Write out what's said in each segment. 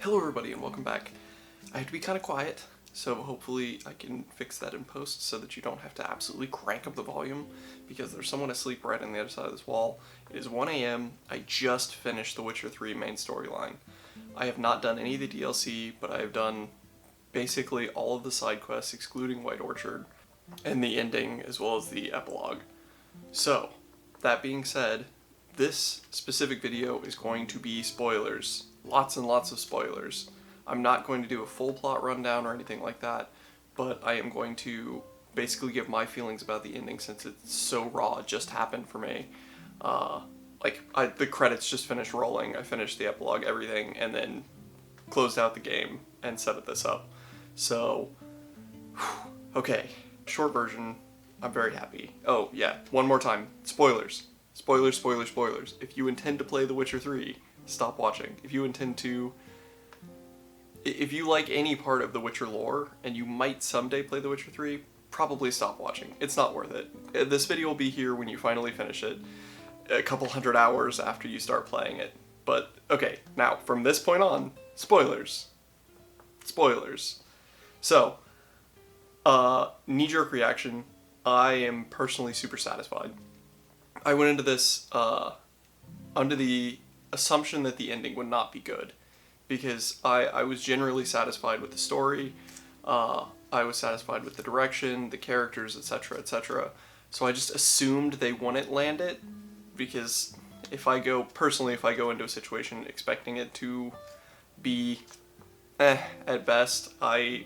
Hello everybody and welcome back. I have to be kind of quiet, so hopefully I can fix that in post so that you don't have to absolutely crank up the volume because there's someone asleep right on the other side of this wall. It is 1 a.m. I just finished The Witcher 3 main storyline. I have not done any of the DLC, but I have done basically all of the side quests excluding White Orchard and the ending as well as the epilogue. So, that being said, this specific video is going to be spoilers. Lots and lots of spoilers. I'm not going to do a full plot rundown or anything like that, but I am going to basically give my feelings about the ending since it's so raw. It just happened for me. The credits just finished rolling. I finished the epilogue, everything, and then closed out the game and set this up. So, okay, short version, I'm very happy. Oh yeah, one more time, spoilers. Spoilers, spoilers, spoilers. If you intend to play The Witcher 3, stop watching. If you like any part of The Witcher lore, and you might someday play The Witcher 3, probably stop watching. It's not worth it. This video will be here when you finally finish it, a couple hundred hours after you start playing it. But, okay, now, from this point on, spoilers. Spoilers. So, knee-jerk reaction, I am personally super satisfied. I went into this under the assumption that the ending would not be good, because I was generally satisfied with the story, I was satisfied with the direction, the characters, etc., etc. So I just assumed they wouldn't land it, because if I go into a situation expecting it to be at best, I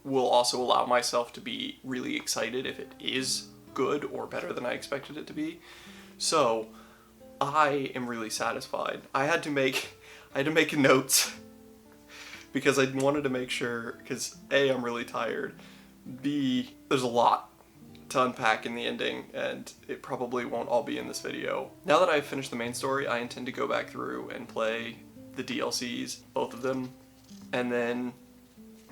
will also allow myself to be really excited if it is good or better than I expected it to be. So I am really satisfied. I had to make notes because I wanted to make sure, because A, I'm really tired, B, there's a lot to unpack in the ending and it probably won't all be in this video. Now that I've finished the main story, I intend to go back through and play the DLCs, both of them, and then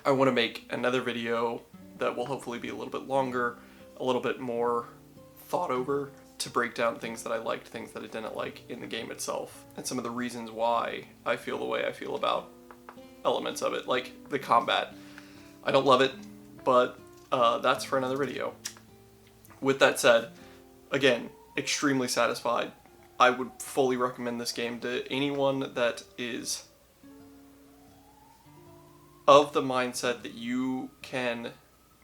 I want to make another video that will hopefully be a little bit longer, a little bit more thought over, to break down things that I liked, things that I didn't like in the game itself, and some of the reasons why I feel the way I feel about elements of it, like the combat. I don't love it, but that's for another video. With that said, again, extremely satisfied. I would fully recommend this game to anyone that is of the mindset that you can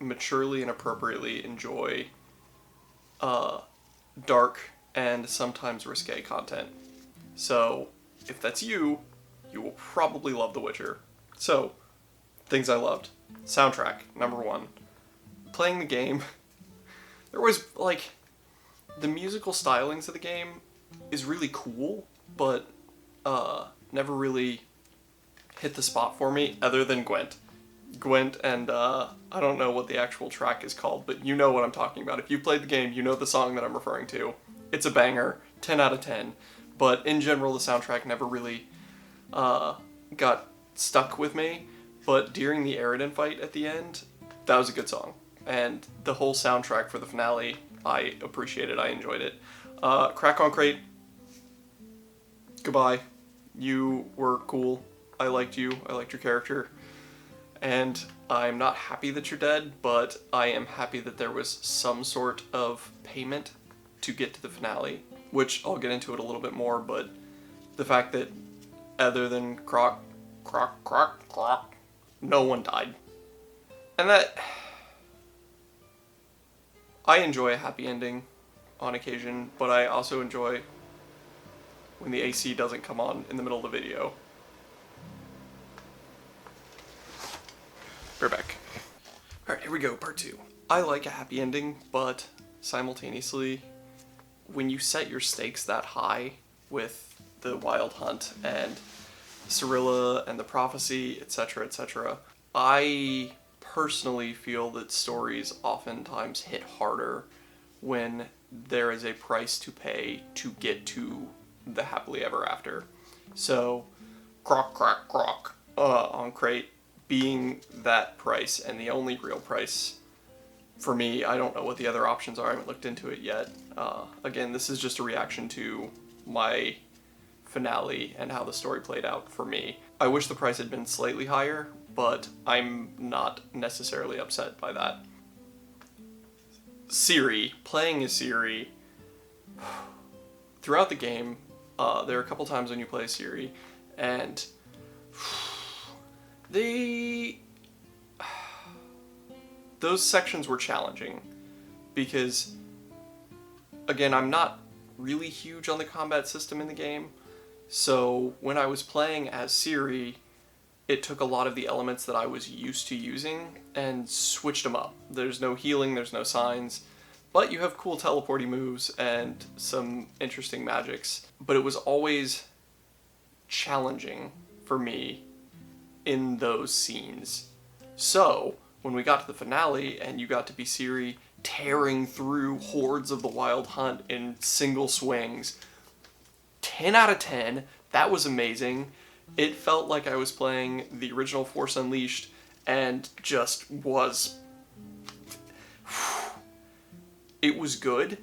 maturely and appropriately enjoy dark and sometimes risque content. So if that's you, you will probably love The Witcher. So, things I loved. Soundtrack, number one. Playing the game, there was, like, the musical stylings of the game is really cool, but never really hit the spot for me, other than Gwent. Gwent and I don't know what the actual track is called, but you know what I'm talking about. If you played the game, you know the song that I'm referring to. It's a banger, 10 out of 10. But in general, the soundtrack never really got stuck with me. But during the Aridin fight at the end, that was a good song. And the whole soundtrack for the finale, I appreciated, I enjoyed it. Crack on Crate, goodbye. You were cool. I liked you. I liked your character. And I'm not happy that you're dead, but I am happy that there was some sort of payment to get to the finale, which I'll get into it a little bit more, but the fact that other than Croc, no one died. And that, I enjoy a happy ending on occasion, but I also enjoy when the AC doesn't come on in the middle of the video. We're back. Alright, here we go, part 2. I like a happy ending, but simultaneously, when you set your stakes that high with the Wild Hunt and Cirilla and the Prophecy, etc., etc., I personally feel that stories oftentimes hit harder when there is a price to pay to get to the happily ever after. So, Croc on Crate being that price and the only real price for me. I don't know what the other options are. I haven't looked into it yet. Again, this is just a reaction to my finale and how the story played out for me. I wish the price had been slightly higher, but I'm not necessarily upset by that. Ciri, playing as Ciri, throughout the game, there are a couple times when you play Ciri, and those sections were challenging, because, again, I'm not really huge on the combat system in the game, so when I was playing as Ciri, it took a lot of the elements that I was used to using and switched them up. There's no healing, there's no signs, but you have cool teleporty moves and some interesting magics. But it was always challenging for me in those scenes. So, when we got to the finale and you got to be Ciri tearing through hordes of the Wild Hunt in single swings, 10 out of 10, that was amazing. It felt like I was playing the original Force Unleashed and just was... It was good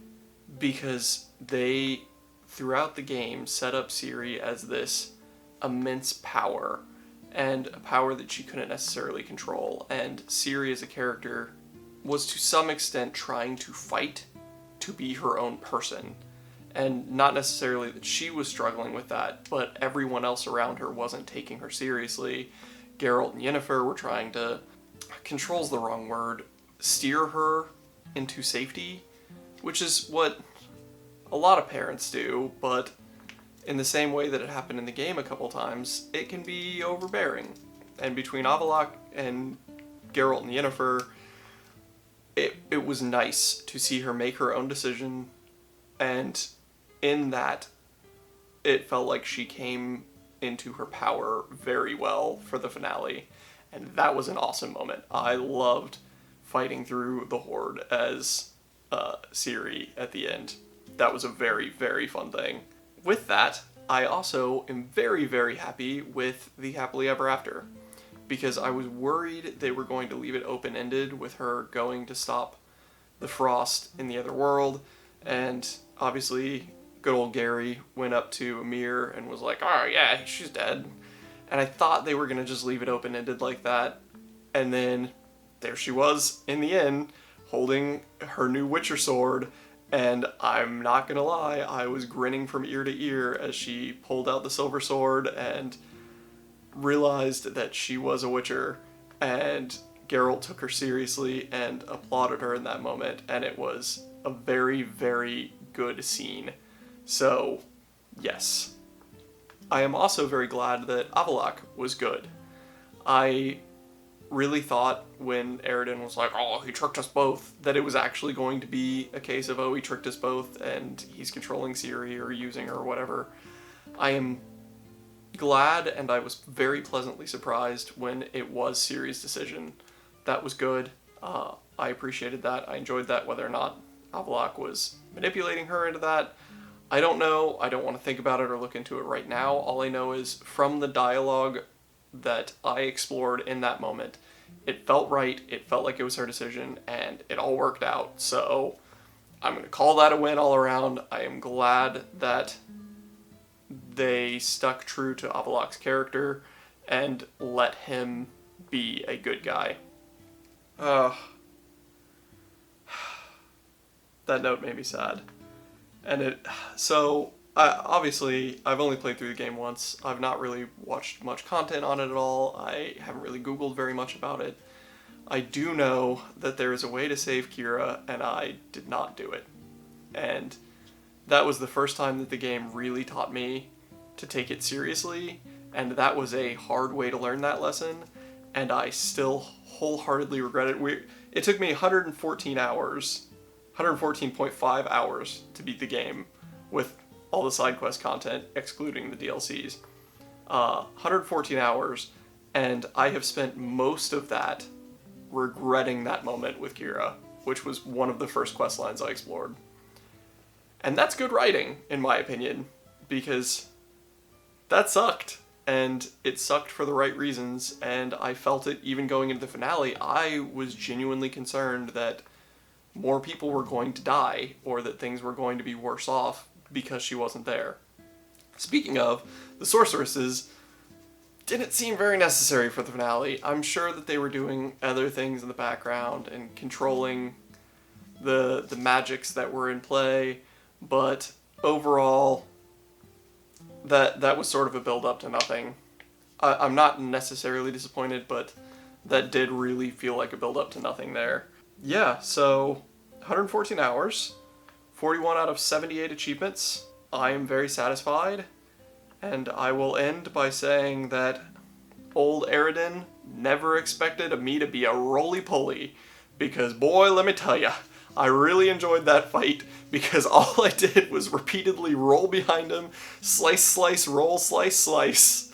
because they, throughout the game, set up Ciri as this immense power, and a power that she couldn't necessarily control. And Ciri as a character was to some extent trying to fight to be her own person. And not necessarily that she was struggling with that, but everyone else around her wasn't taking her seriously. Geralt and Yennefer were trying to, control's the wrong word, steer her into safety, which is what a lot of parents do, but in the same way that it happened in the game a couple times, it can be overbearing. And between Avallac'h and Geralt and Yennefer, it was nice to see her make her own decision, and in that, it felt like she came into her power very well for the finale, and that was an awesome moment. I loved fighting through the Horde as Ciri at the end. That was a very, very fun thing. With that, I also am very, very happy with the Happily Ever After, because I was worried they were going to leave it open-ended with her going to stop the Frost in the other world, and obviously good old Gary went up to Amir and was like, oh yeah, she's dead. And I thought they were going to just leave it open-ended like that, and then there she was in the end, holding her new Witcher sword, and I'm not gonna lie, I was grinning from ear to ear as she pulled out the silver sword and realized that she was a Witcher, and Geralt took her seriously and applauded her in that moment, and it was a very, very good scene. So, yes. I am also very glad that Avallac'h was good. I really thought when Aroden was like, oh, he tricked us both, that it was actually going to be a case of, oh, he tricked us both and he's controlling Ciri or using her or whatever. I am glad, and I was very pleasantly surprised when it was Ciri's decision. That was good. I appreciated that. I enjoyed that. Whether or not Avallac'h was manipulating her into that, I don't know. I don't want to think about it or look into it right now. All I know is from the dialogue that I explored in that moment, it felt right, it felt like it was her decision, and it all worked out. So I'm going to call that a win all around. I am glad that they stuck true to Avallac'h's character and let him be a good guy. That note made me sad. And obviously, I've only played through the game once. I've not really watched much content on it at all. I haven't really Googled very much about it. I do know that there is a way to save Kira, and I did not do it. And that was the first time that the game really taught me to take it seriously, and that was a hard way to learn that lesson, and I still wholeheartedly regret it. It took me 114 hours, 114.5 hours to beat the game with all the side quest content, excluding the DLCs. 114 hours, and I have spent most of that regretting that moment with Kira, which was one of the first quest lines I explored. And that's good writing, in my opinion, because that sucked, and it sucked for the right reasons, and I felt it even going into the finale. I was genuinely concerned that more people were going to die, or that things were going to be worse off because she wasn't there. Speaking of, the sorceresses, didn't seem very necessary for the finale. I'm sure that they were doing other things in the background and controlling the magics that were in play, but overall, that was sort of a build up to nothing. I'm not necessarily disappointed, but that did really feel like a build up to nothing there. Yeah, so 114 hours, 41 out of 78 achievements. I am very satisfied, and I will end by saying that old Aridin never expected me to be a roly-poly, because boy, let me tell ya, I really enjoyed that fight because all I did was repeatedly roll behind him, slice, slice, roll, slice, slice.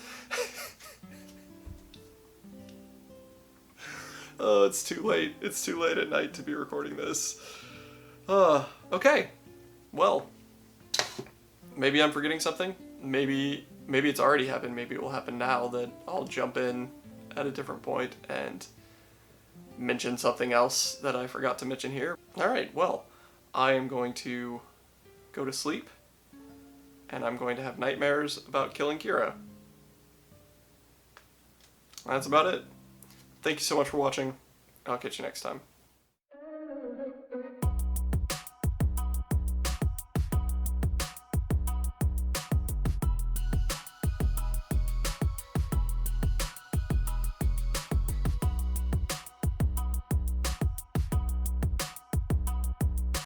Oh, it's too late. It's too late at night to be recording this. Okay. Well, maybe I'm forgetting something. Maybe it's already happened. Maybe it will happen now that I'll jump in at a different point and mention something else that I forgot to mention here. Alright, well, I am going to go to sleep, and I'm going to have nightmares about killing Kira. That's about it. Thank you so much for watching. I'll catch you next time.